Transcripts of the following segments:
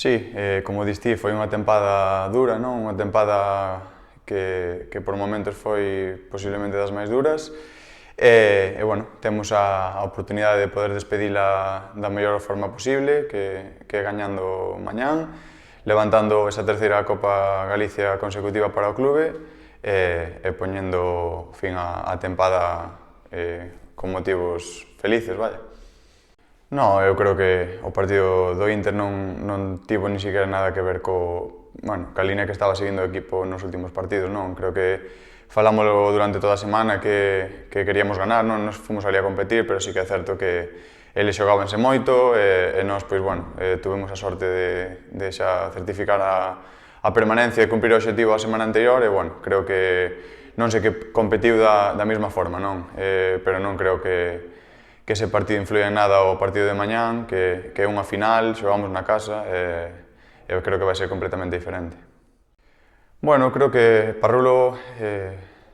Sí, como diste, foi unha tempada dura, non? Unha tempada que por momentos foi posiblemente das máis duras. Bueno, temos a oportunidade de poder despedila da mellor forma posible, que gañando mañán, levantando esa terceira Copa Galicia consecutiva para o clube e poñendo fin á tempada con motivos felices, vaya. No, eu creo que o partido do Inter non tivo ni siquiera nada que ver ca línea que estaba seguindo o equipo nos últimos partidos, non? Creo que falámoslo durante toda a semana que queríamos ganar, non? Nos fomos ali a competir, pero sí que é certo que eles xogábanse moito e nós, pois, bueno, tuvemos a sorte de xa certificar a permanencia e cumprir o obxectivo a semana anterior e, bueno, creo que non sei que competiu da mesma forma, non? Pero non creo que ese partido influye en nada o partido de mañán, que é unha final, xogamos na casa e eu creo que vai ser completamente diferente. Bueno, creo que Parrulo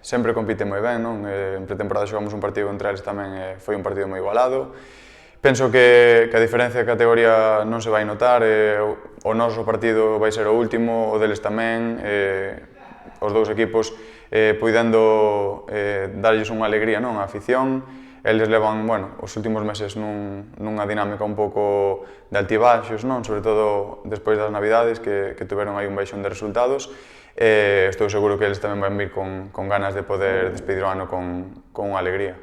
sempre compite moi ben, non? En pretemporada xogamos un partido contra eles tamén e foi un partido moi igualado. Penso que a diferencia de categoría non se vai notar, o noso partido vai ser o último, o deles tamén, os dous equipos podendo darlles unha alegría, non? A afición. Eles levan, bueno, os últimos meses nunha dinámica un pouco de altibaxos, non? Sobre todo despois das Navidades, que tuveron aí un baixón de resultados. Estou seguro que eles tamén van vir con ganas de poder despedir o ano con unha alegría.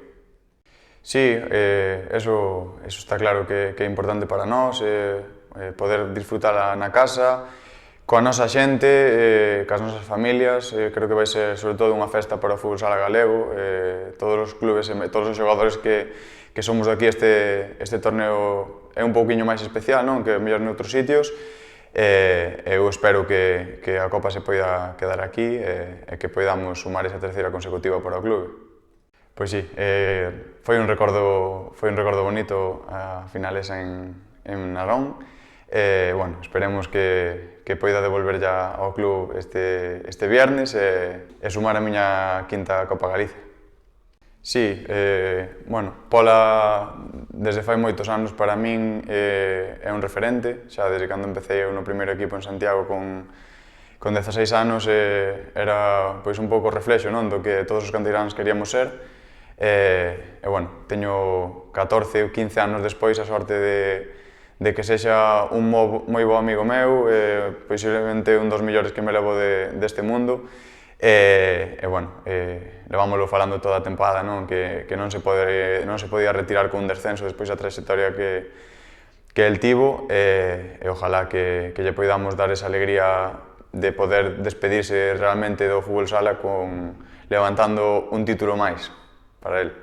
Sí, eso está claro que é importante para nós, poder disfrutala na casa, coa nosa xente, cas nosas familias. Creo que vai ser, sobre todo, unha festa para o fútbol sala galego. Todos os clubes e todos os xogadores que somos daqui, este torneo é un pouquiño máis especial, non? Que mellor noutros sitios. Eu espero que a Copa se poida quedar aquí e que poidamos sumar esa terceira consecutiva para o clube. Pois sí, foi un recordo bonito a finales en Narón. Bueno, esperemos que poida devolver ya ao club este viernes e sumar a miña quinta Copa Galicia. Sí, bueno, Pola desde fai moitos anos para min é un referente, xa desde cando empecé no primeiro equipo en Santiago con 16 anos era pois un pouco reflexo, non, do que todos os canteiráns queríamos ser. Bueno, teño 14 ou 15 anos despois a sorte de que sexa un moi bo amigo meu, posiblemente un dos millores que me levo deste mundo. Bueno, levámoslo falando toda a tempada, non? Que non se podía retirar con un descenso despois da trayectoria que el tivo e ojalá que lle poidamos dar esa alegría de poder despedirse realmente do fútbol sala levantando un título máis para el.